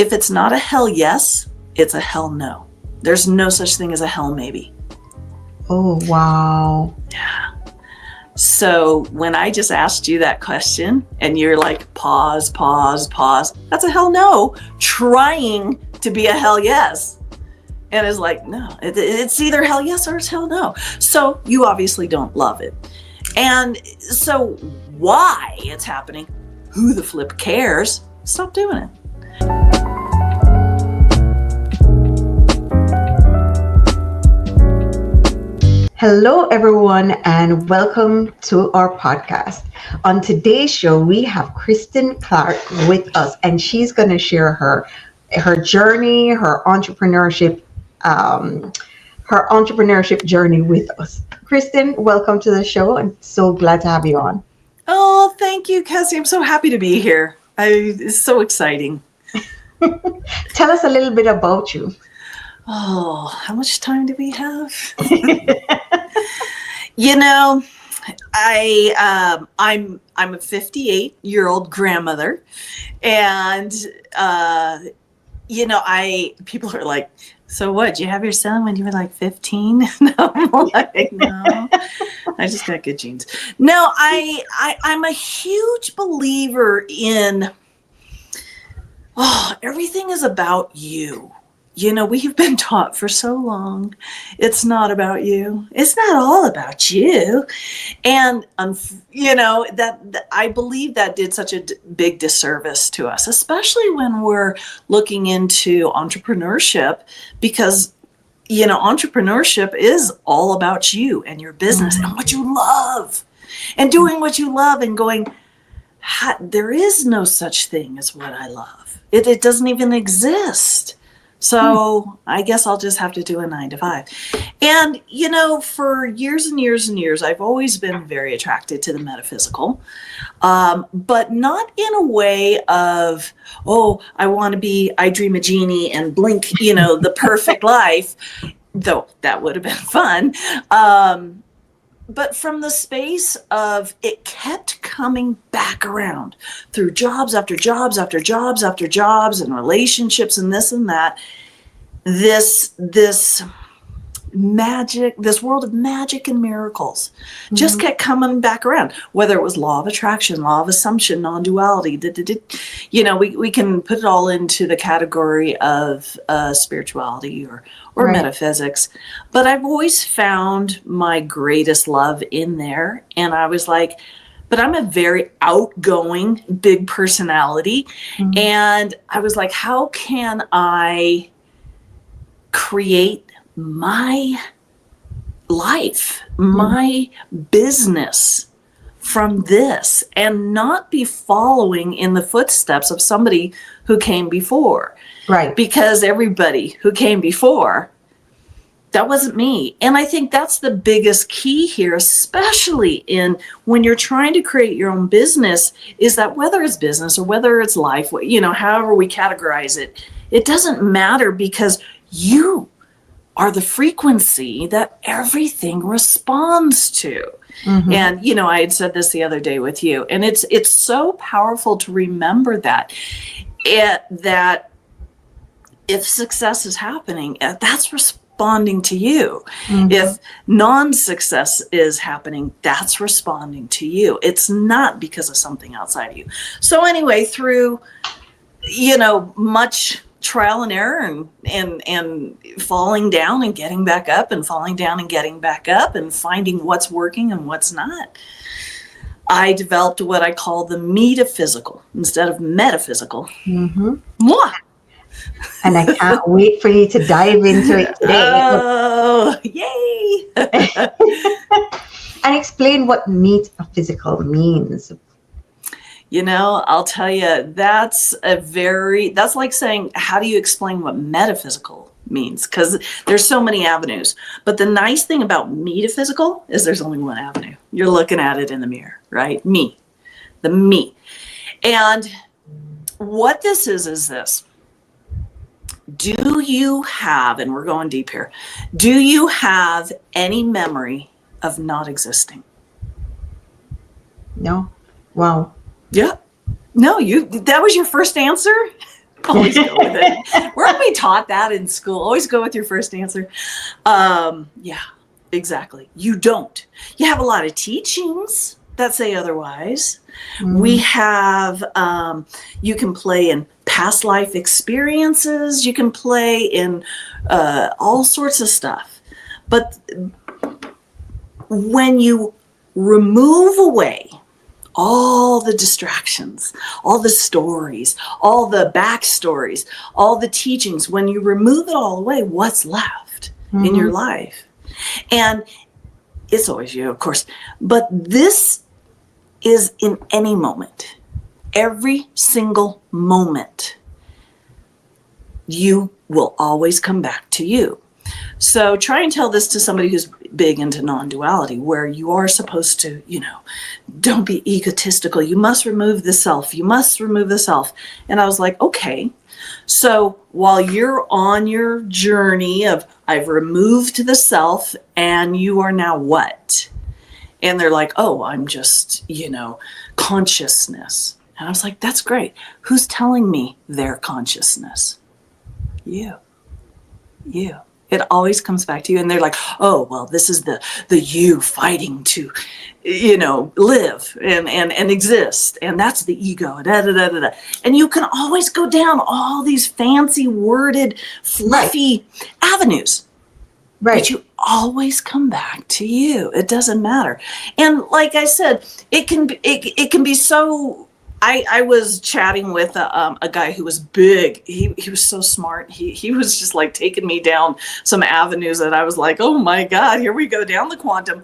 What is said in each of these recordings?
If it's not a hell yes, it's a hell no. There's no such thing as a hell maybe. Oh, wow. Yeah. So when I just asked you that question and you're like, pause, that's a hell no, trying to be a hell yes. And it's like, no, it's either hell yes or it's hell no. So you obviously don't love it. And so why it's happening, who the flip cares? Stop doing it. Hello, everyone, and welcome to our podcast. On today's show, we have Kristen Clark with us, and she's going to share her journey, her entrepreneurship journey with us. Kristen, welcome to the show. I'm so glad to have you on. Oh, thank you, Cassie. I'm so happy to be here. It's so exciting. Tell us a little bit about you. Oh, how much time do we have? You know, I'm a 58-year-old grandmother, and people are like, so what? Did you have your son when you were like 15? No, I'm like, no, I just got good genes. No, I'm a huge believer in, everything is about you. You know, we've been taught for so long, it's not about you. It's not all about you. And, that I believe that did such a big disservice to us, especially when we're looking into entrepreneurship, because, entrepreneurship is all about you and your business and what you love and doing what you love and going, there is no such thing as what I love. It doesn't even exist. So I guess I'll just have to do a 9-to-5. And, for years and years and years, I've always been very attracted to the metaphysical, but not in a way of, I dream a genie and blink, the perfect life, though that would have been fun. But from the space of it kept coming back around through jobs after jobs after jobs after jobs and relationships and this and that, this magic, this world of magic and miracles just kept coming back around, whether it was law of attraction, law of assumption, non-duality, we can put it all into the category of spirituality or right. Metaphysics. But I've always found my greatest love in there. And I was like, but I'm a very outgoing, big personality. And I was like, how can I create my life, my business from this and not be following in the footsteps of somebody who came before? Right. Because everybody who came before, that wasn't me. And I think that's the biggest key here, especially when you're trying to create your own business, is that whether it's business or whether it's life, however we categorize it, it doesn't matter, because you are the frequency that everything responds to. And, I had said this the other day with you, and it's so powerful to remember that if success is happening, that's responding to you. If non-success is happening, that's responding to you. It's not because of something outside of you. So anyway, through, much trial and error and falling down and getting back up and falling down and getting back up and finding what's working and what's not, I developed what I call the metaphysical instead of metaphysical. Mwah! And I can't wait for you to dive into it today. Oh, yay! And explain what metaphysical means. I'll tell you, that's like saying, how do you explain what metaphysical means? Because there's so many avenues. But the nice thing about metaphysical is there's only one avenue. You're looking at it in the mirror, right? Me. The me. And what this is this. Do you have, and we're going deep here, do you have any memory of not existing? No. Wow. Yeah. No, that was your first answer? Always go with it. Weren't we taught that in school? Always go with your first answer. Yeah, exactly. You don't. You have a lot of teachings that say otherwise. We have, you can play in past life experiences. You can play in all sorts of stuff. But when you remove away all the distractions, all the stories, all the backstories, all the teachings, when you remove it all away, what's left in your life? And it's always you, of course, but this is in any moment, every single moment, you will always come back to you. So try and tell this to somebody who's big into non-duality, where you are supposed to, don't be egotistical. You must remove the self. You must remove the self. And I was like, okay. So while you're on your journey of, I've removed the self, and you are now what? And they're like, oh, I'm just, consciousness. And I was like, that's great. Who's telling me their consciousness? You. It always comes back to you. And they're like, oh, well, this is the you fighting to, live and exist. And that's the ego. Da, da, da, da, da. And you can always go down all these fancy worded, fluffy avenues. Right. But you always come back to you. It doesn't matter. And like I said, it can be so. I was chatting with a guy who was big. He was so smart. He was just like taking me down some avenues that I was like, oh my God, here we go down the quantum.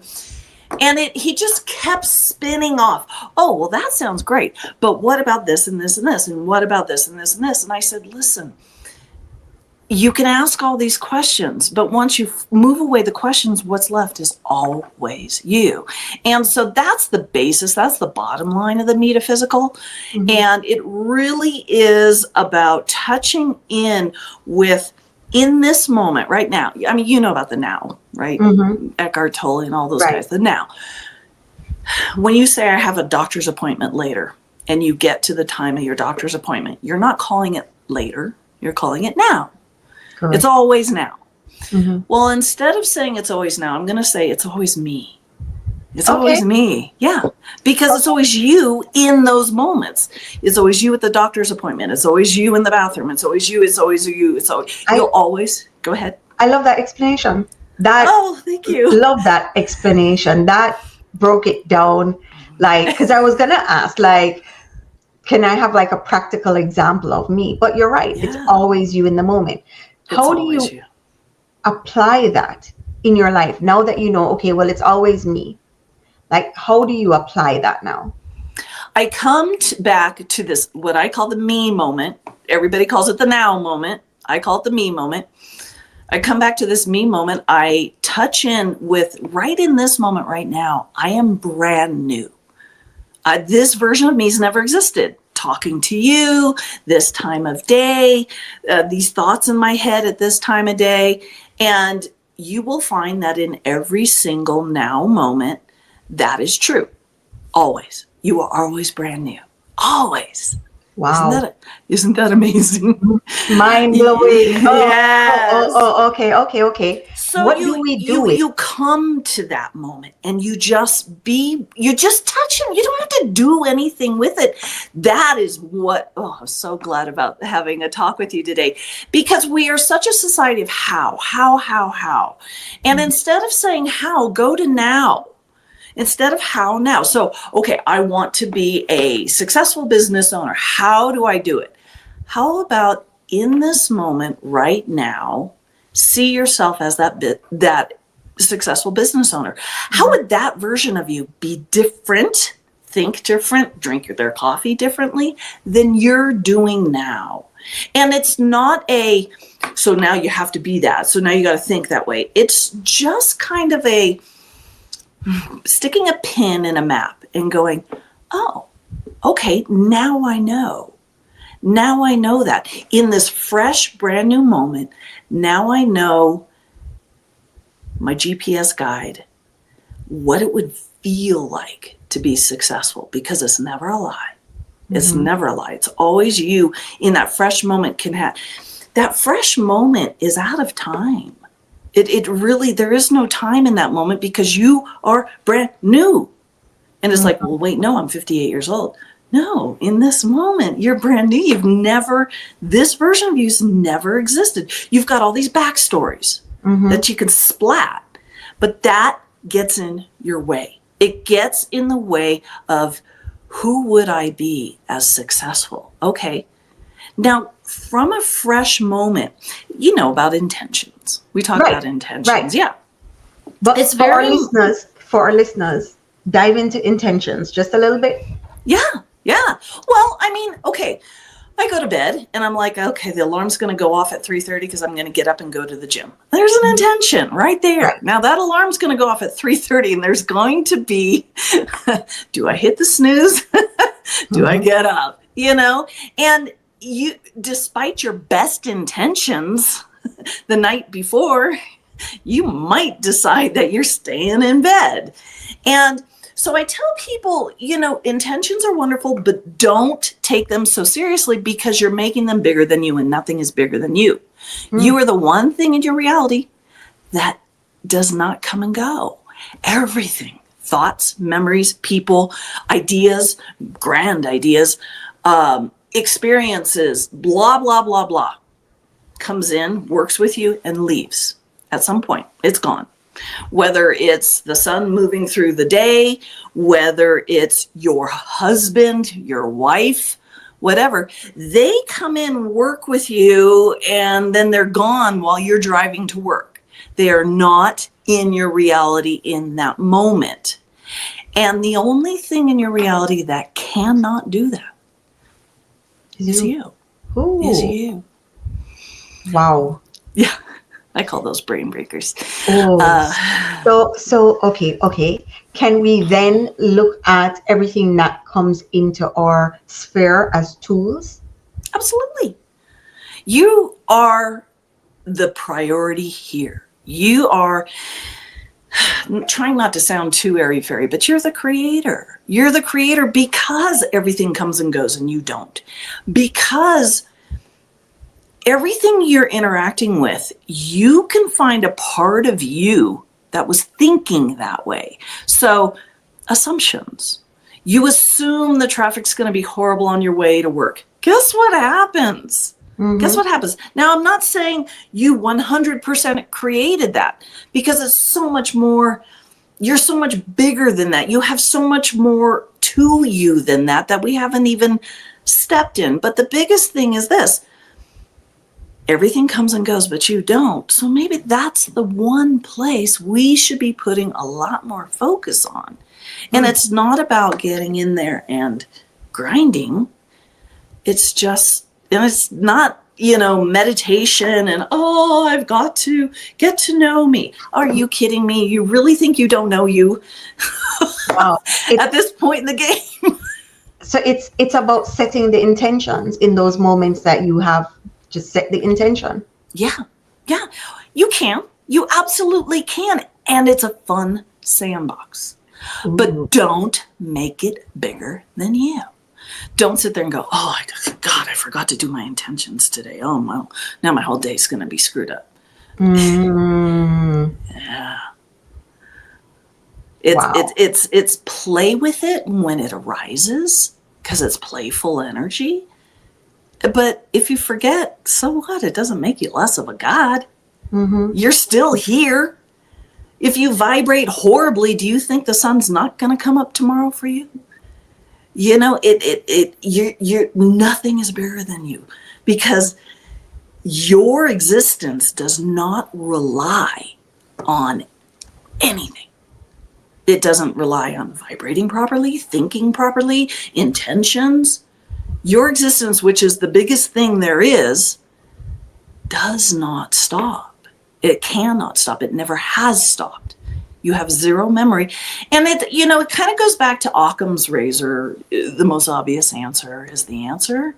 And he just kept spinning off. Oh, well, that sounds great. But what about this and this and this? And what about this and this and this? And I said, listen, you can ask all these questions, but once you move away the questions, what's left is always you. And so that's the basis, that's the bottom line of the metaphysical. And it really is about touching in with, in this moment, right now. I mean, you know about the now, right? Eckhart Tolle and all those guys, the now. When you say, I have a doctor's appointment later, and you get to the time of your doctor's appointment, you're not calling it later, you're calling it now. Correct. It's always now. Well, instead of saying it's always now, I'm going to say it's always me. It's always me. Yeah. Because it's always you in those moments. It's always you at the doctor's appointment. It's always you in the bathroom. It's always you. It's always you. It's always, you'll always, go ahead. I love that explanation. Thank you. Love that explanation. That broke it down. Because I was going to ask, can I have a practical example of me? But you're right. Yeah. It's always you in the moment. How do you apply that in your life now that you know, okay, well, it's always me? How do you apply that now? I come back to this, what I call the me moment. Everybody calls it the now moment. I call it the me moment. I come back to this me moment. I touch in with, right in this moment right now, I am brand new. This version of me has never existed. Talking to you, this time of day, these thoughts in my head at this time of day. And you will find that in every single now moment, that is true. Always. You are always brand new. Always. Wow. Isn't that amazing? Mind blowing. Yes. Okay. So what do we do? You come to that moment and you just touch him. You don't have to do anything with it. That is what, I'm so glad about having a talk with you today, because we are such a society of how. And instead of saying how, go to now. Instead of how now. So, okay, I want to be a successful business owner. How do I do it? How about in this moment right now, see yourself as that successful business owner? How would that version of you be different, think different, drink their coffee differently than you're doing now? And it's not so now you have to be that. So now you got to think that way. It's just kind of sticking a pin in a map and going, oh, okay, now I know. Now I know that. In this fresh, brand new moment, now I know my GPS guide, what it would feel like to be successful, because it's never a lie. It's Mm-hmm. never a lie. It's always you in that fresh moment can have. That fresh moment is out of time. It really, there is no time in that moment because you are brand new. And it's like, well, wait, no, I'm 58 years old. No, in this moment, you're brand new. This version of you's never existed. You've got all these backstories Mm-hmm. that you can splat, but that gets in your way. It gets in the way of who would I be as successful? Okay. Now, from a fresh moment, about intentions. We talk Right. about intentions. Right. Yeah. But It's very, for our listeners, dive into intentions just a little bit. yeah, yeah. Well, I mean, okay. I go to bed and I'm like, okay, the alarm's going to go off at 3:30 because I'm going to get up and go to the gym. There's an intention right there. Right. Now that alarm's going to go off at 3:30 and there's going to be, do I hit the snooze? Do I Mm-hmm. get up? And despite your best intentions the night before, you might decide that you're staying in bed. And so I tell people, intentions are wonderful, but don't take them so seriously because you're making them bigger than you and nothing is bigger than you. You are the one thing in your reality that does not come and go. Everything, thoughts, memories, people, ideas, grand ideas, experiences, blah, blah, blah, blah, comes in, works with you, and leaves at some point. It's gone. Whether it's the sun moving through the day, whether it's your husband, your wife, whatever, they come in, work with you, and then they're gone while you're driving to work. They are not in your reality in that moment. And the only thing in your reality that cannot do that is you. Ooh. Is you. Wow. Yeah. I call those brain breakers. Oh, okay. Can we then look at everything that comes into our sphere as tools? Absolutely. You are the priority here. You are, trying not to sound too airy-fairy, but you're the creator. You're the creator because everything comes and goes and you don't. Because everything you're interacting with, you can find a part of you that was thinking that way. So, assumptions. You assume the traffic's going to be horrible on your way to work. Guess what happens? Guess what happens? Now, I'm not saying you 100% created that because it's so much more, you're so much bigger than that. You have so much more to you than that we haven't even stepped in. But the biggest thing is this. Everything comes and goes, but you don't. So maybe that's the one place we should be putting a lot more focus on. And it's not about getting in there and grinding. It's just, and it's not, meditation and, I've got to get to know me. Are you kidding me? You really think you don't know you? Wow. At this point in the game? So it's about setting the intentions in those moments that you have just set the intention. Yeah. You can. You absolutely can. And it's a fun sandbox. Ooh. But don't make it bigger than you. Don't sit there and go, God, I forgot to do my intentions today. Oh, well, now my whole day's going to be screwed up. Yeah. It's play with it when it arises because it's playful energy. But if you forget, so what? It doesn't make you less of a god. You're still here. If you vibrate horribly, do you think the sun's not going to come up tomorrow for you? You're nothing is bigger than you because your existence does not rely on anything. It doesn't rely on vibrating properly, thinking properly, intentions. Your existence, which is the biggest thing there is, does not stop. It cannot stop. It never has stopped. You have zero memory. And it kind of goes back to Occam's razor. The most obvious answer is the answer.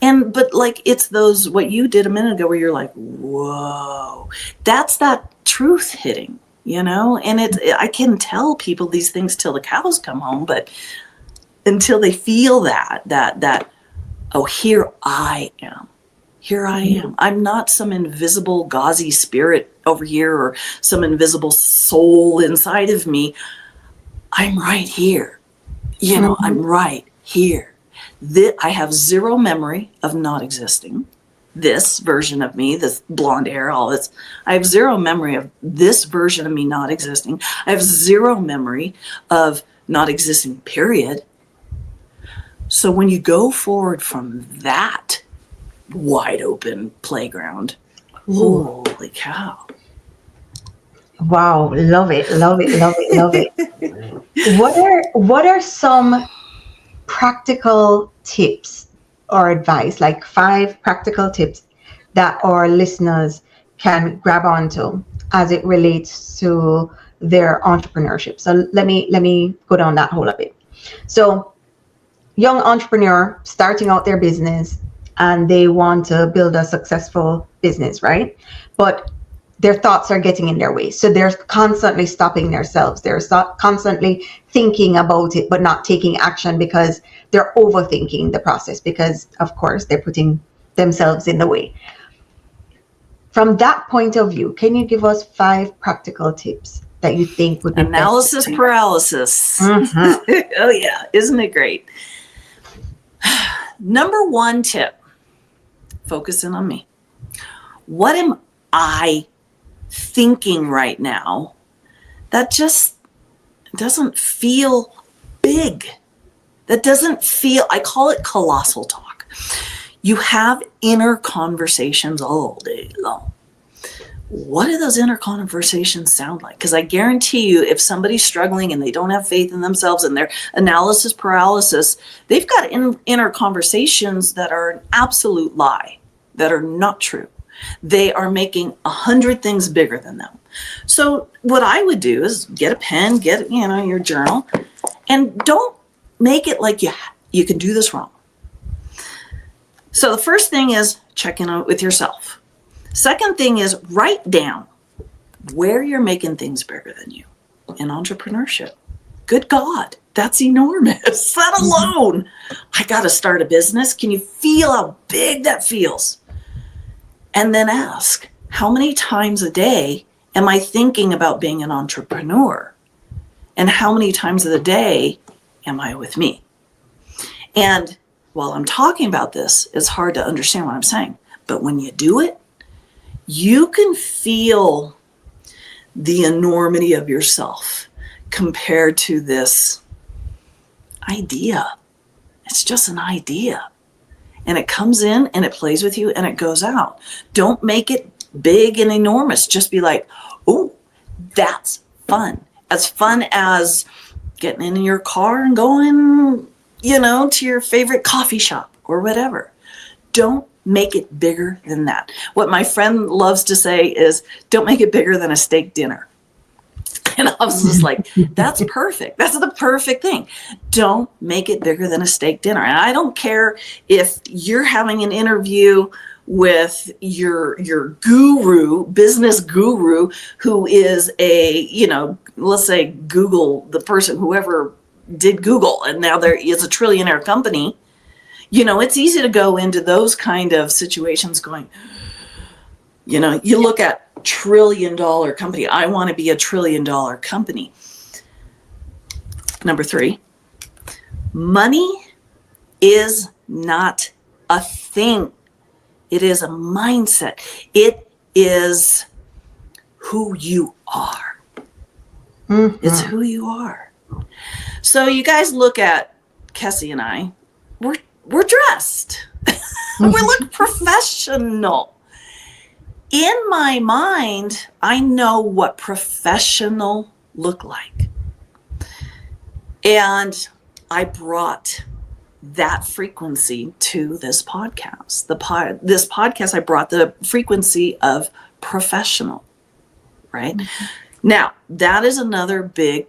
But it's those, what you did a minute ago where you're like, whoa, that's that truth hitting, and I can tell people these things till the cows come home, but until they feel that, oh, here I am. Here I am. I'm not some invisible gauzy spirit over here or some invisible soul inside of me. I'm right here. I'm right here. I have zero memory of not existing. This version of me, this blonde hair, all this, I have zero memory of this version of me not existing. I have zero memory of not existing, period. So when you go forward from that wide open playground, holy cow. Wow, love it, love it, love it, love it. What are some practical tips or advice, like 5 practical tips that our listeners can grab onto as it relates to their entrepreneurship? So let me go down that hole a bit. So young entrepreneur starting out their business and they want to build a successful business, right? But their thoughts are getting in their way. So they're constantly stopping themselves. They're constantly thinking about it, but not taking action because they're overthinking the process because, of course, they're putting themselves in the way. From that point of view, can you give us 5 practical tips that you think would be analysis best? paralysis? Mm-hmm. Oh, yeah. Isn't it great? Number 1 tip, focusing on me. What am I thinking right now that just doesn't feel big? That doesn't feel, I call it colossal talk. You have inner conversations all day long. What do those inner conversations sound like? Because I guarantee you, if somebody's struggling and they don't have faith in themselves and their analysis paralysis, they've got inner conversations that are an absolute lie, that are not true. They are making 100 things bigger than them. So what I would do is get a pen, get your journal, and don't make it like you can do this wrong. So the first thing is check in with yourself. Second thing is write down where you're making things bigger than you in entrepreneurship. Good God, that's enormous. That alone. I got to start a business. Can you feel how big that feels? And then ask, how many times a day am I thinking about being an entrepreneur? And how many times of the day am I with me? And while I'm talking about this, it's hard to understand what I'm saying. But when you do it, you can feel the enormity of yourself compared to this idea. It's just an idea. And it comes in and it plays with you and it goes out. Don't make it big and enormous. Just be like, oh, that's fun. As fun as getting in your car and going, to your favorite coffee shop or whatever. Don't make it bigger than that. What my friend loves to say is, don't make it bigger than a steak dinner. And I was just like, that's perfect. That's the perfect thing. Don't make it bigger than a steak dinner. And I don't care if you're having an interview with your guru, business guru, who is let's say Google, the person, whoever did Google, and now there is a trillionaire company. It's easy to go into those kind of situations going, you look at $1 trillion company. I want to be a $1 trillion company. Number 3, money is not a thing. It is a mindset. It is who you are. Mm-hmm. It's who you are. So you guys look at Kessie and I, we're dressed. We look professional. In my mind, I know what professional look like. And I brought that frequency to this podcast. This podcast, I brought the frequency of professional, right? Mm-hmm. Now, that is another big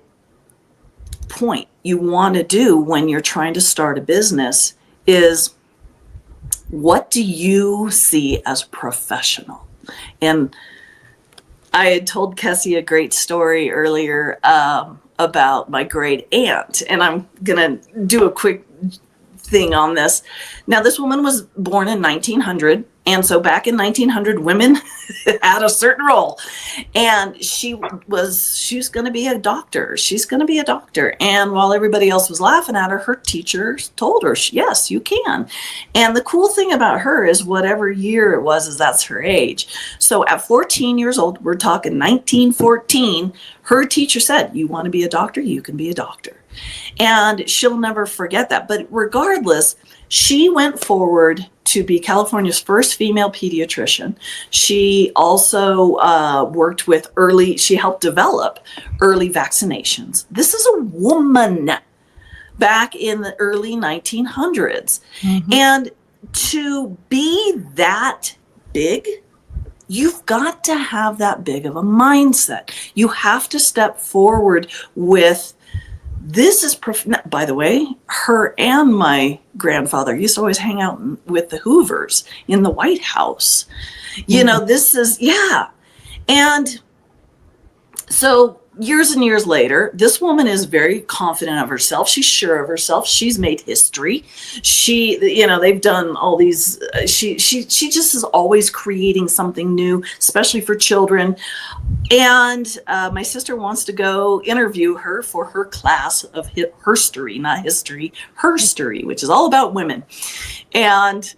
point you want to do when you're trying to start a business is, what do you see as professional? And I had told Kessie a great story earlier. about my great aunt, and I'm going to do a quick thing on this. Now, this woman was born in 1900, and so back in 1900, women had a certain role, and she was going to be a doctor. She's going to be a doctor. And while everybody else was laughing at her, her teachers told her, yes, you can. And the cool thing about her is whatever year it was, is that's her age. So at 14 years old, we're talking 1914, her teacher said, you want to be a doctor? You can be a doctor. And she'll never forget that. But regardless, she went forward to be California's first female pediatrician. She also worked with she helped develop early vaccinations. This is a woman back in the early 1900s. Mm-hmm. And to be that big, you've got to have that big of a mindset. You have to step forward with, this is, by the way, her and my grandfather used to always hang out with the Hoovers in the White House. You know, this is, yeah. And so years and years later, this woman is very confident of herself. She's sure of herself. She's made history. They've done all these, she just is always creating something new, especially for children. And my sister wants to go interview her for her class of herstory, not history, herstory, which is all about women. And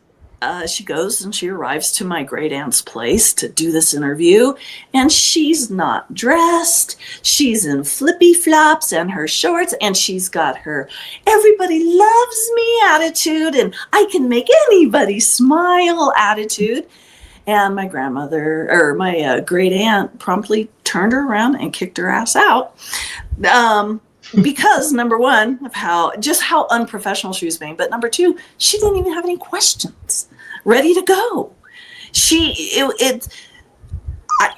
she goes and she arrives to my great aunt's place to do this interview, and she's not dressed. She's in flippy flops and her shorts, and she's got her everybody loves me attitude and I can make anybody smile attitude. And my my great aunt promptly turned her around and kicked her ass out. Because number one, of how unprofessional she was being, but number two, she didn't even have any questions ready to go.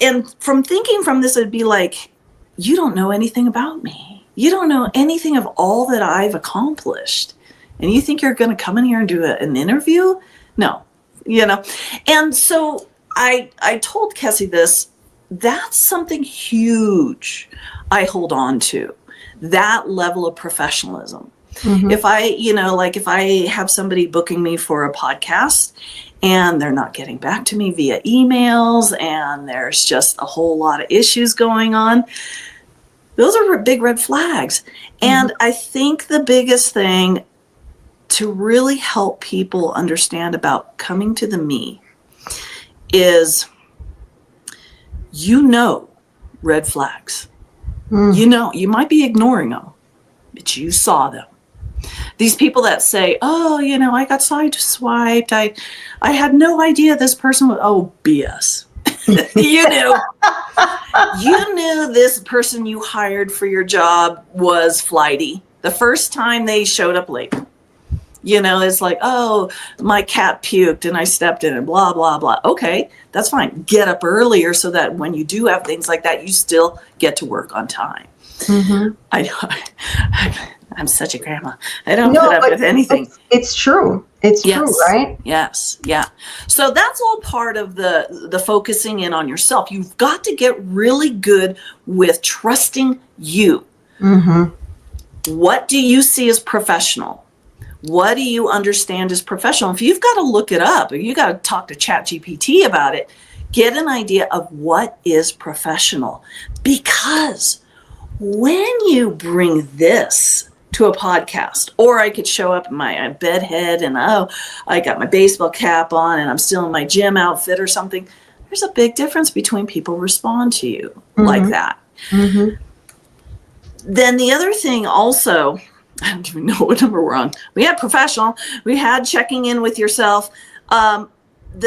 And from thinking from this, it'd be like, you don't know anything about me. You don't know anything of all that I've accomplished. And you think you're going to come in here and do an interview? No, And so I told Kessie this, that's something huge I hold on to. That level of professionalism. Mm-hmm. If I have somebody booking me for a podcast and they're not getting back to me via emails and there's just a whole lot of issues going on, those are big red flags. Mm-hmm. And I think the biggest thing to really help people understand about coming to the me is, red flags. You might be ignoring them, but you saw them. These people that say, I got sideswiped. I had no idea this person was, BS. You knew this person you hired for your job was flighty the first time they showed up late. It's like, my cat puked and I stepped in and blah, blah, blah. Okay, that's fine. Get up earlier so that when you do have things like that, you still get to work on time. Mm-hmm. I'm such a grandma. I don't put up with anything. It's true. It's true, right? Yes. Yeah. So that's all part of the focusing in on yourself. You've got to get really good with trusting you. Mm-hmm. What do you see as professional? What do you understand as professional? If you've got to look it up, or you got to talk to ChatGPT about it, get an idea of what is professional. Because when you bring this to a podcast, or I could show up in my bed head and, I got my baseball cap on and I'm still in my gym outfit or something, there's a big difference between people respond to you like that. Mm-hmm. Then the other thing also, I don't even know what number we're on. We had professional. We had checking in with yourself. The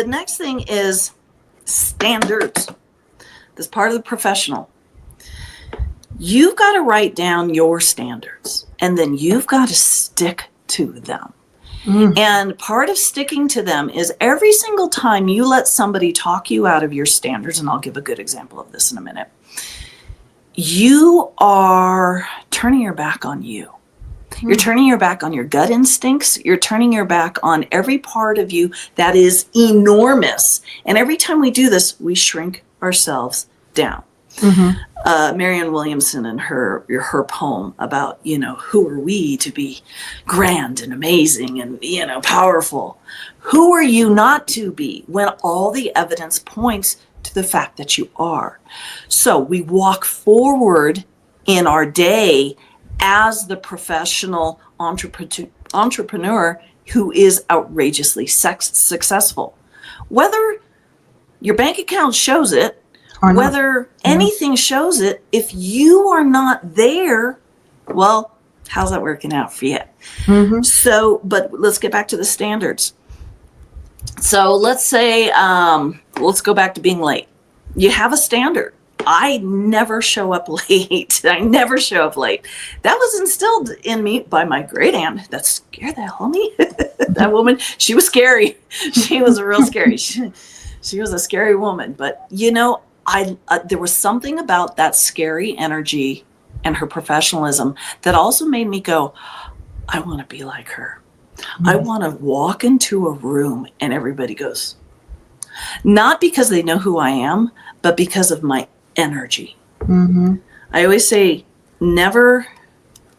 next thing is standards. This part of the professional. You've got to write down your standards, and then you've got to stick to them. Mm. And part of sticking to them is every single time you let somebody talk you out of your standards, and I'll give a good example of this in a minute, you are turning your back on you. You're turning your back on your gut instincts. You're turning your back on every part of you that is enormous. And every time we do this, we shrink ourselves down. Mm-hmm. Marianne Williamson and her poem about, who are we to be grand and amazing and, powerful? Who are you not to be when all the evidence points to the fact that you are? So we walk forward in our day as the professional entrepreneur who is outrageously successful. Whether your bank account shows it, Or not. whether Yeah. anything shows it, if you are not there, well, how's that working out for you? Mm-hmm. So, but let's get back to the standards. So let's say, let's go back to being late. You have a standard. I never show up late. I never show up late. That was instilled in me by my great aunt. That scared the hell out of me. That woman, she was scary. She was real scary. She was a scary woman. But, there was something about that scary energy and her professionalism that also made me go, I want to be like her. I want to walk into a room and everybody goes, not because they know who I am, but because of my energy. Mm-hmm. I always say, never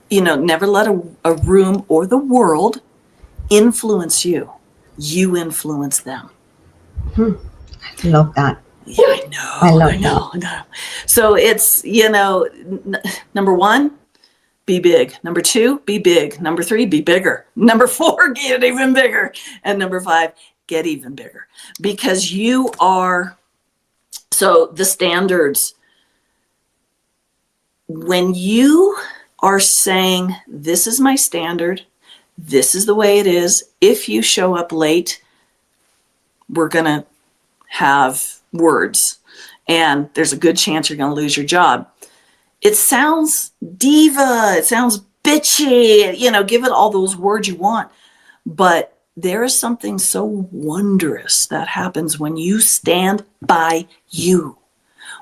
let a room or the world influence you. You influence them. I love that. Yeah, I know. I love that. So it's, number one, be big. Number two, be big. Number three, be bigger. Number four, get even bigger. And number five, get even bigger. Because you are, so the standards, when you are saying, this is my standard, this is the way it is, if you show up late, we're going to have words. And there's a good chance you're going to lose your job. It sounds diva, it sounds bitchy, give it all those words you want. But there is something so wondrous that happens when you stand by you.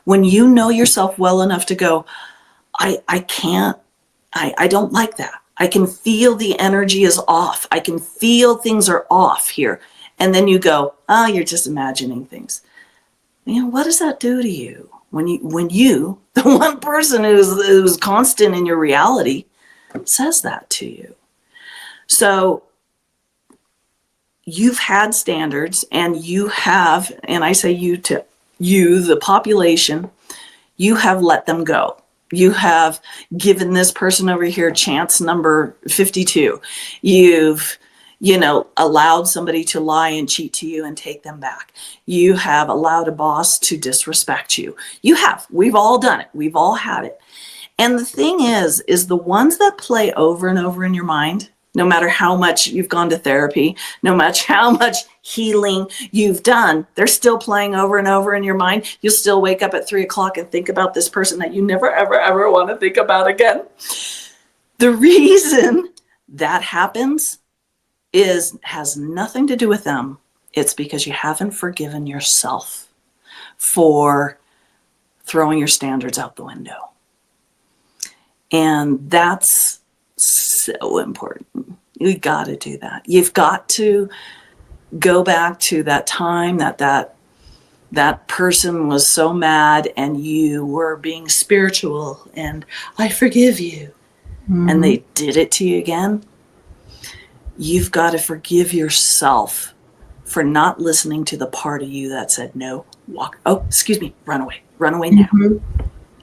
When you know yourself well enough to go, I don't like that. I can feel the energy is off. I can feel things are off here. And then you go, you're just imagining things. What does that do to you? When you, the one person who's constant in your reality, says that to you. So you've had standards, and you have, and I say you to you, the population, you have let them go. You have given this person over here chance number 52. You've allowed somebody to lie and cheat to you and take them back. You have allowed a boss to disrespect you. You have. We've all done it. We've all had it. And the thing is the ones that play over and over in your mind, no matter how much you've gone to therapy, no matter how much healing you've done, they're still playing over and over in your mind. You'll still wake up at 3:00 and think about this person that you never, ever, ever want to think about again. The reason that happens has nothing to do with them. It's because you haven't forgiven yourself for throwing your standards out the window. And that's so important. You got to do that. You've got to go back to that time that person was so mad and you were being spiritual and I forgive you. Mm-hmm. And they did it to you again. You've got to forgive yourself for not listening to the part of you that said, no, run away now. Mm-hmm.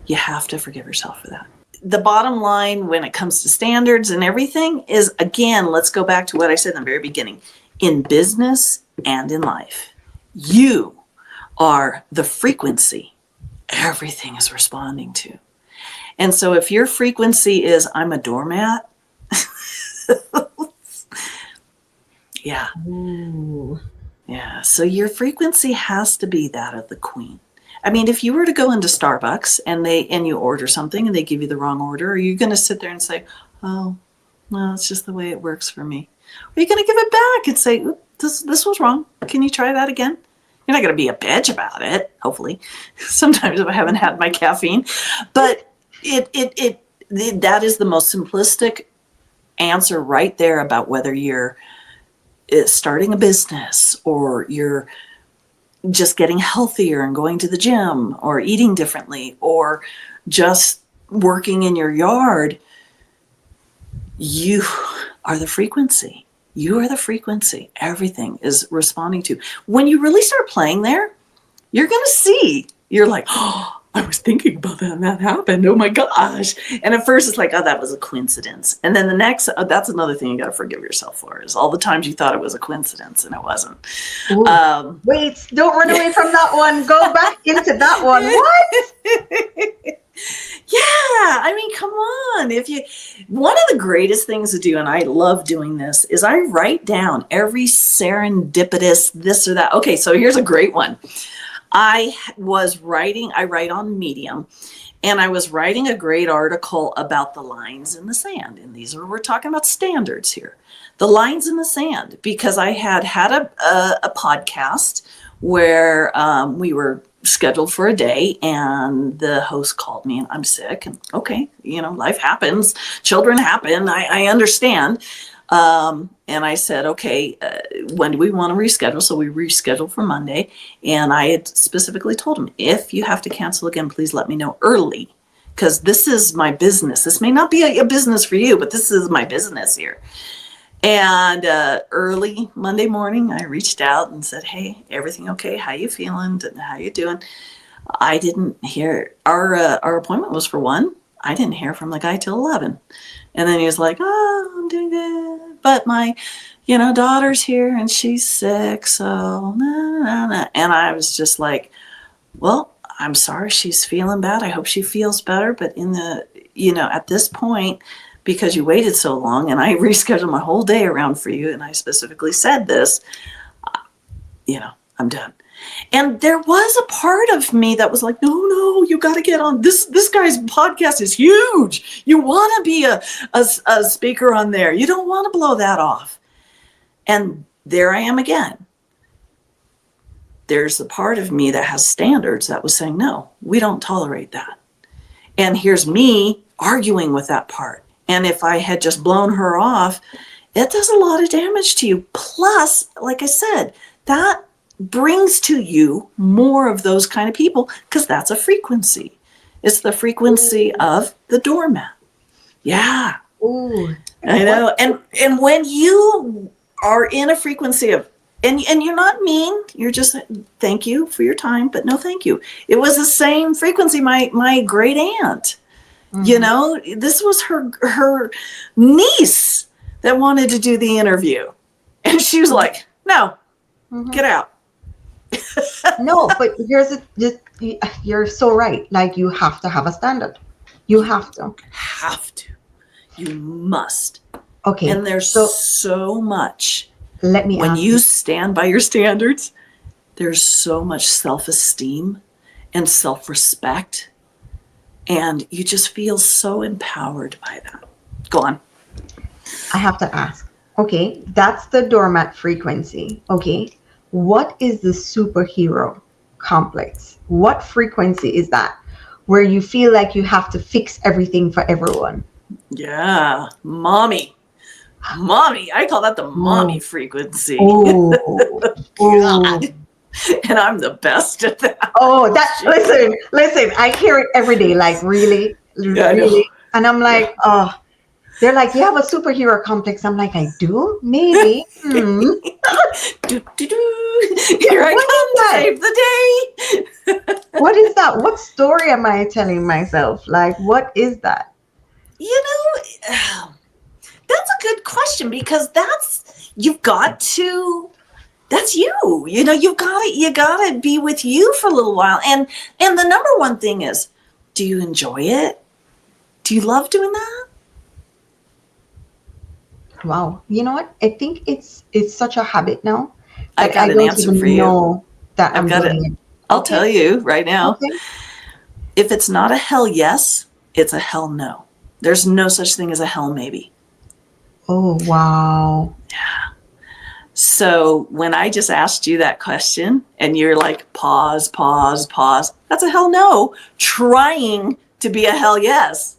You have to forgive yourself for that. The bottom line when it comes to standards and everything is, again, let's go back to what I said in the very beginning. In business and in life, you are the frequency everything is responding to. And so if your frequency is, I'm a doormat, yeah. Ooh. Yeah. So your frequency has to be that of the queen. I mean, if you were to go into Starbucks and you order something and they give you the wrong order, are you going to sit there and say, oh, well, it's just the way it works for me? Or are you going to give it back and say, this was wrong. Can you try that again? You're not going to be a bitch about it, hopefully. Sometimes if I haven't had my caffeine. But that is the most simplistic answer right there about whether you're starting a business or you're just getting healthier and going to the gym or eating differently or just working in your yard, you are the frequency. You are the frequency everything is responding to. When you really start playing there, you're going to see. You're like, oh, I was thinking about that and that happened. Oh my gosh. And at first it's like, oh, that was a coincidence. And then the next, that's another thing you got to forgive yourself for, is all the times you thought it was a coincidence and it wasn't. Wait, don't run away from that one. Go back into that one. What? Yeah, I mean, come on. One of the greatest things to do, and I love doing this, is I write down every serendipitous this or that. Okay, so here's a great one. I write on Medium, and I was writing a great article about the lines in the sand. And we're talking about standards here. The lines in the sand, because I had a podcast where we were scheduled for a day, and the host called me and I'm sick, and okay, life happens, children happen, I understand. And I said, okay, when do we want to reschedule? So we rescheduled for Monday, and I had specifically told him, if you have to cancel again, please let me know early, because this is my business. This may not be a business for you, but this is my business here. And early Monday morning, I reached out and said, hey, everything okay? How you feeling? How you doing? I didn't hear. Our appointment was for 1. I didn't hear from the guy till 11. And then he was like, oh, I'm doing good. But my, daughter's here and she's sick. So, nah. And I was just like, well, I'm sorry she's feeling bad. I hope she feels better. But at this point, because you waited so long and I rescheduled my whole day around for you, and I specifically said this, I'm done. And there was a part of me that was like, no, you got to get on this. This guy's podcast is huge. You want to be a speaker on there. You don't want to blow that off. And there I am again. There's a part of me that has standards that was saying, no, we don't tolerate that. And here's me arguing with that part. And if I had just blown her off, it does a lot of damage to you. Plus, like I said, that brings to you more of those kind of people, because that's a frequency. It's the frequency of the doormat. Yeah. Ooh. I know. And when you are in a frequency of, and you're not mean, you're just, thank you for your time, but no thank you. It was the same frequency. My great aunt, this was her niece that wanted to do the interview. And she was like, no, get out. No, but you're so right. Like, you have to have a standard. You have to. You must. Okay. And there's so much. When you stand by your standards, there's so much self-esteem and self-respect. And you just feel so empowered by that. Go on. I have to ask. Okay, that's the doormat frequency. Okay. What is the superhero complex? What frequency is that, where you feel like you have to fix everything for everyone? Yeah, mommy. I call that the mommy frequency. Oh, God. And I'm the best at that. Oh, listen, I hear it every day, like really. And I'm like, oh, they're like, you have a superhero complex. I'm like, I do? Maybe. Here I come to save the day. What is that? What story am I telling myself? Like, what is that? That's a good question, because that's you. You gotta be with you for a little while. And the number one thing is, do you enjoy it? Do you love doing that? Wow. You know what? I think it's such a habit now. I got an answer for you. That I'm doing it. I'll tell you right now. Okay. If it's not a hell yes, it's a hell no. There's no such thing as a hell maybe. Oh, wow. Yeah. So when I just asked you that question and you're like, pause, that's a hell no, trying to be a hell yes.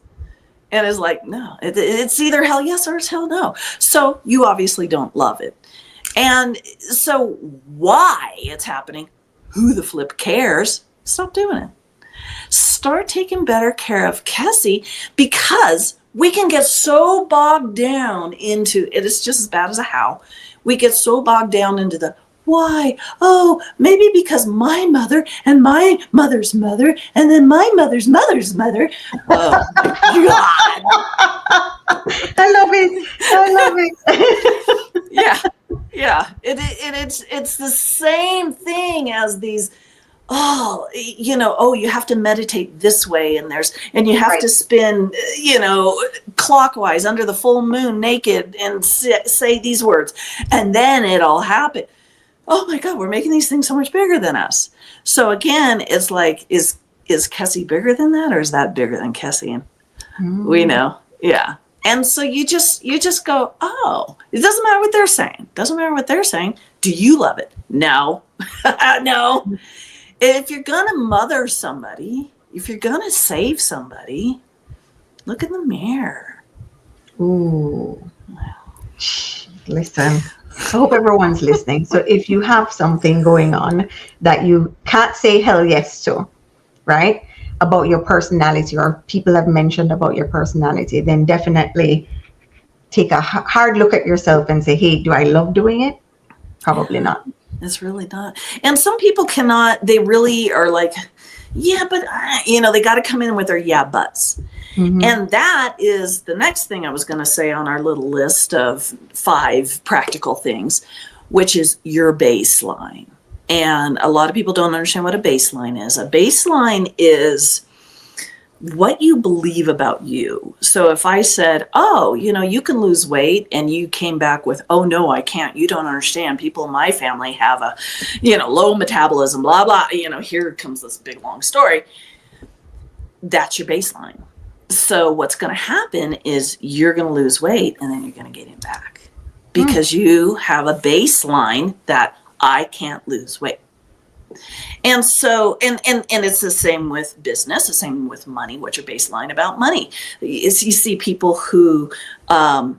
And it's like, no, it's either hell yes or it's hell no. So you obviously don't love it. And so why it's happening, who the flip cares? Stop doing it. Start taking better care of Kessie, because we can get so bogged down into it. It's just as bad as a how. We get so bogged down into the why. Oh, maybe because my mother and my mother's mother and then my mother's mother's mother. Oh my God. I love it. I love it. Yeah. Yeah. It's the same thing as these. Oh, you have to meditate this way, and you have Right. to spin, clockwise under the full moon naked and say these words. And then it all happened. Oh my God, we're making these things so much bigger than us. So again, it's like, is Kessie bigger than that, or is that bigger than Kessie? And we know. Yeah. And so you just go, oh, it doesn't matter what they're saying. Doesn't matter what they're saying. Do you love it? No. No. If you're going to mother somebody, if you're going to save somebody, look in the mirror. Ooh. Listen, I hope everyone's listening. So if you have something going on that you can't say hell yes to, right, about your personality, or people have mentioned about your personality, then definitely take a hard look at yourself and say, hey, do I love doing it? Probably not. It's really not. And some people cannot, they really are like, yeah, but, they got to come in with their yeah, buts. Mm-hmm. And that is the next thing I was going to say on our little list of 5 practical things, which is your baseline. And a lot of people don't understand what a baseline is. A baseline is what you believe about you. So if I said, oh, you can lose weight, and you came back with, oh no, I can't, you don't understand, people in my family have a, low metabolism, blah, blah, here comes this big long story. That's your baseline. So what's going to happen is you're going to lose weight, and then you're going to gain it back, because you have a baseline that I can't lose weight. And so, and it's the same with business, the same with money. What's your baseline about money? Is you see people who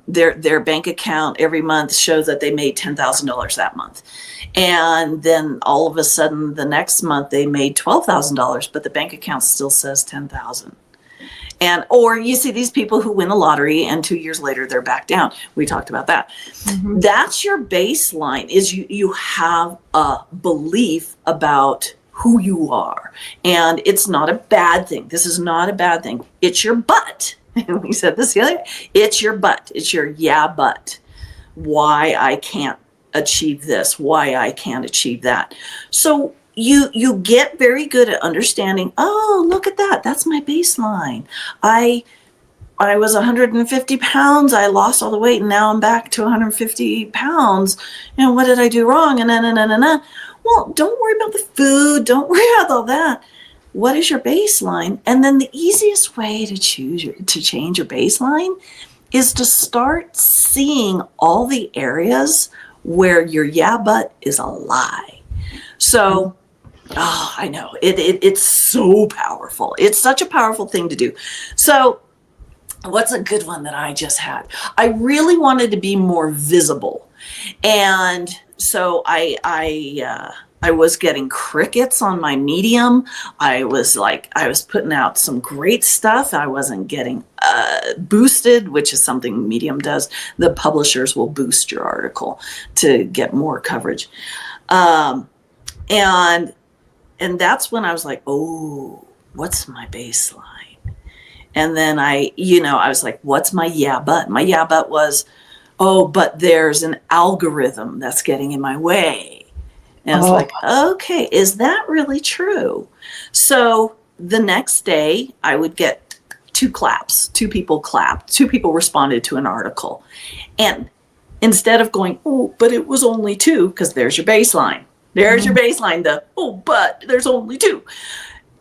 their bank account every month shows that they made $10,000 that month, and then all of a sudden the next month they made $12,000, but the bank account still says 10,000. Or you see these people who win a lottery and 2 years later they're back down. We talked about that. Mm-hmm. That's your baseline, is you have a belief about who you are. And it's not a bad thing. This is not a bad thing. It's your butt. And we said this the other day. It's your butt. It's your yeah, but. Why I can't achieve this. Why I can't achieve that. So you get very good at understanding, oh, look at that. That's my baseline. I was 150 pounds. I lost all the weight, and now I'm back to 150 pounds. And what did I do wrong? And then. Well, don't worry about the food. Don't worry about all that. What is your baseline? And then the easiest way to change your baseline is to start seeing all the areas where your yeah, but is a lie. So, I know it's so powerful. It's such a powerful thing to do. So what's a good one that I just had? I really wanted to be more visible. And so I was getting crickets on my Medium. I was putting out some great stuff. I wasn't getting boosted, which is something Medium does. The publishers will boost your article to get more coverage. And that's when I was like, oh, what's my baseline? And then I was like, what's my yeah, but? My yeah, but was, oh, but there's an algorithm that's getting in my way. And I was like, okay, is that really true? So the next day I would get 2 claps. 2 people clapped. 2 people responded to an article. And instead of going, oh, but it was only 2, because there's your baseline. There's your baseline, but there's only 2.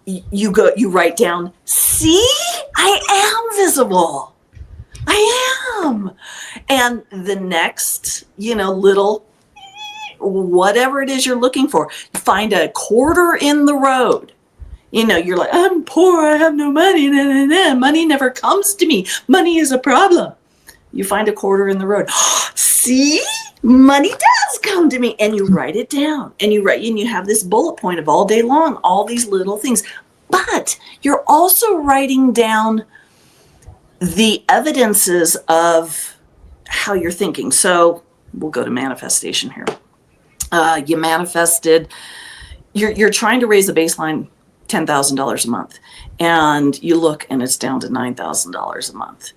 You write down, see, I am visible. I am. And the next, little, whatever it is you're looking for, find a quarter in the road. You're like, I'm poor, I have no money. Money never comes to me. Money is a problem. You find a quarter in the road. See? Money does come to me. And you write it down. And you have this bullet point of all day long, all these little things. But you're also writing down the evidences of how you're thinking. So we'll go to manifestation here. You manifested, you're trying to raise the baseline $10,000 a month, and you look and it's down to $9,000 a month.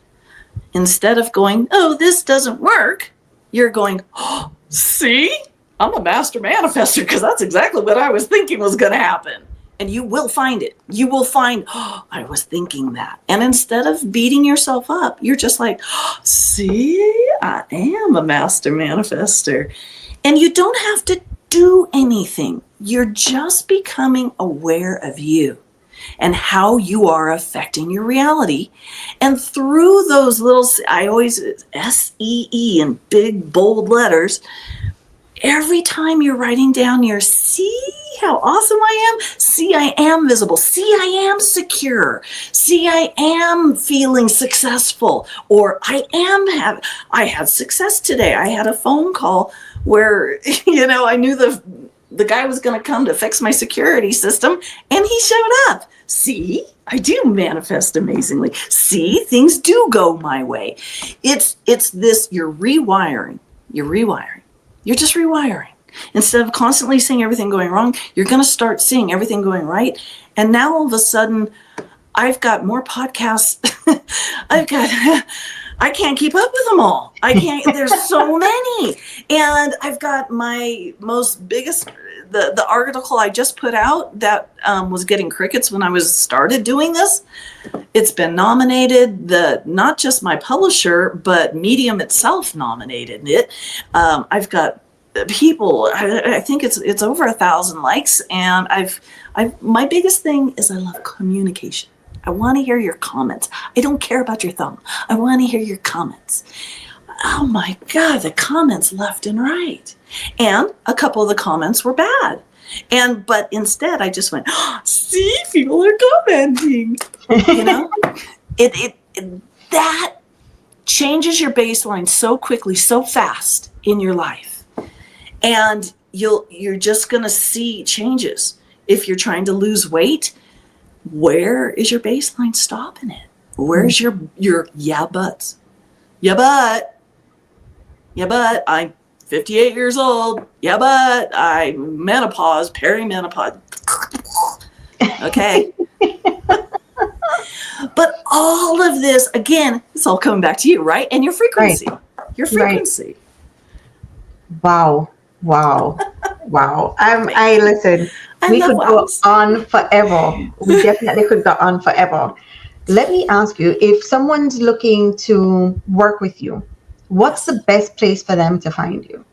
Instead of going, oh, this doesn't work, you're going, oh, see, I'm a master manifester, because that's exactly what I was thinking was going to happen. And you will find it. You will find, oh, I was thinking that. And instead of beating yourself up, you're just like, oh, see, I am a master manifester. And you don't have to do anything. You're just becoming aware of you and how you are affecting your reality. And through those little, I always, SEE in big, bold letters, every time you're writing down your, see how awesome I am, see I am visible, see I am secure, see I am feeling successful, or I had success today. I had a phone call where, I knew the guy was going to come to fix my security system, and he showed up. See, I do manifest amazingly. See, things do go my way. It's this, you're rewiring. You're just rewiring. Instead of constantly seeing everything going wrong, you're going to start seeing everything going right. And now all of a sudden, I've got more podcasts. I can't keep up with them all. There's so many. And I've got my the article I just put out that was getting crickets when I started doing this. It's been nominated. Not just my publisher, but Medium itself nominated it. I've got people, I think it's over 1,000 likes. And my biggest thing is I love communication. I want to hear your comments. I don't care about your thumb. I want to hear your comments. Oh my God, the comments left and right. And a couple of the comments were bad. But instead I just went, oh, see, people are commenting. That changes your baseline so quickly, so fast in your life. And you're just going to see changes. If you're trying to lose weight, where is your baseline stopping it? Where's your yeah buts? Yeah, but I'm 58 years old. Yeah, but I'm menopause, perimenopause. Okay. But all of this, again, it's all coming back to you, right? And your frequency. Right. Your frequency. Right. Wow. I listen. We could go on forever. We definitely could go on forever. Let me ask you, if someone's looking to work with you, what's the best place for them to find you?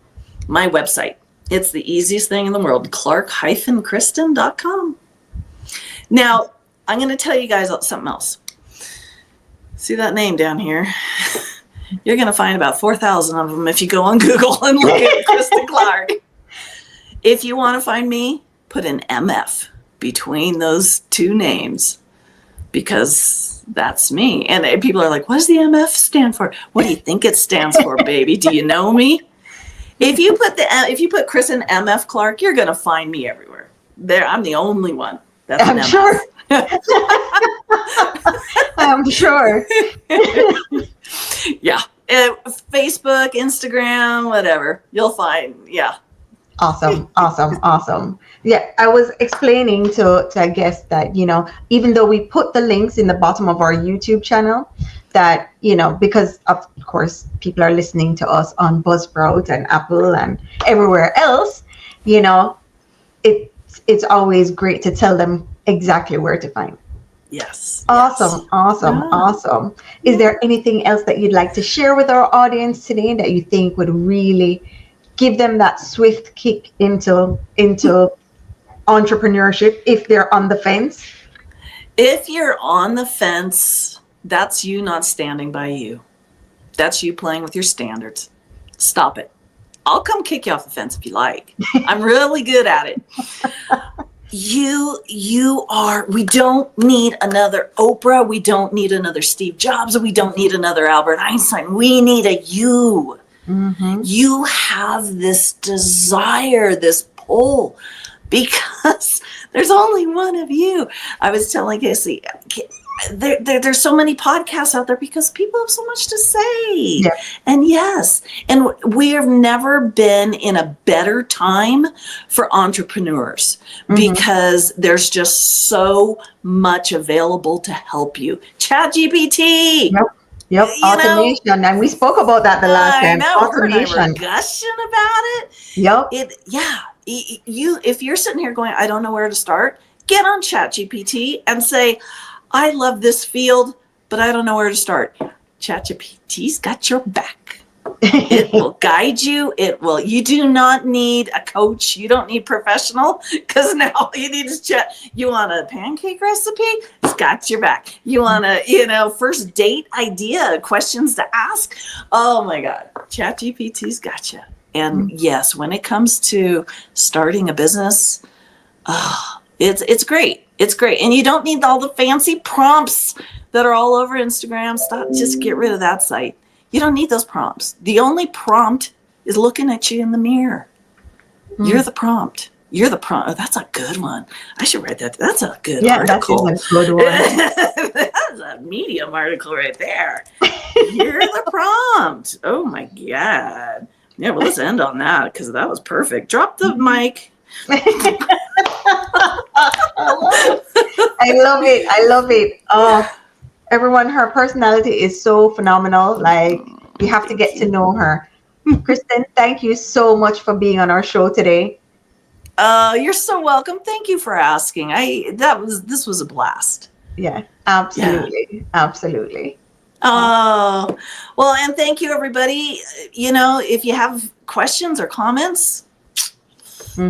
My website. It's the easiest thing in the world, clark-kristen.com. Now, I'm going to tell you guys something else. See that name down here? You're going to find about 4,000 of them if you go on Google and look at Kristen Clark. If you want to find me, put an MF between those two names, because that's me. And people are like, what does the MF stand for? What do you think it stands for, baby? Do you know me? If you put Kristen MF Clark, you're going to find me everywhere. I'm the only one. That's I'm sure. I'm sure. Yeah. Facebook, Instagram, whatever. You'll find, yeah. Awesome. Yeah, I was explaining to a guest that, even though we put the links in the bottom of our YouTube channel, that, because of course people are listening to us on Buzzsprout and Apple and everywhere else, it's always great to tell them exactly where to find. Yes. Awesome. Is there anything else that you'd like to share with our audience today that you think would really give them that swift kick into entrepreneurship if they're on the fence? If you're on the fence, that's you not standing by you. That's you playing with your standards. Stop it. I'll come kick you off the fence if you like. I'm really good at it. We don't need another Oprah. We don't need another Steve Jobs. We don't need another Albert Einstein. We need a you. Mm-hmm. You have this desire, this pull, because there's only one of you. I was telling Casey, there's so many podcasts out there because people have so much to say. Yeah. And yes, and we have never been in a better time for entrepreneurs because there's just so much available to help you. ChatGPT. Yep. Yep. You know, Automation. And we spoke about that the last I time. know her and I were Automation. gushing about it. Yep. If you're sitting here going, I don't know where to start, get on ChatGPT and say, I love this field, but I don't know where to start. ChatGPT's got your back. It will guide you. You do not need a coach. You don't need professional, because now all you need is chat. You want a pancake recipe? It's got your back. You want a, first date idea, questions to ask? Oh my God. ChatGPT's got you. And yes, when it comes to starting a business, it's great. It's great. And you don't need all the fancy prompts that are all over Instagram. Just get rid of that site. You don't need those prompts. The only prompt is looking at you in the mirror. You're the prompt. You're the prompt. Oh, that's a good one. I should write that. That's a good article. That is a good one. That's a Medium article right there. You're the prompt. Oh my God. Yeah, well, let's end on that because that was perfect. Drop the mic. I love it. I love it. Oh, everyone, her personality is so phenomenal. Like, you have to get to know her. Kristen, thank you so much for being on our show today. You're so welcome. Thank you for asking. This was a blast. Yeah, absolutely. Yeah. Absolutely. Oh, well, and thank you, everybody. If you have questions or comments, say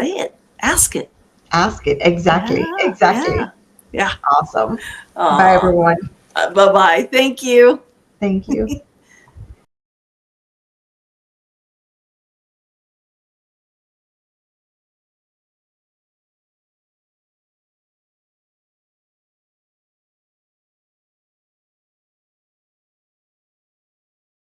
it. Ask it. Ask it. Exactly. Yeah, exactly. Yeah. Awesome. Bye, everyone. Bye-bye. Thank you. Thank you.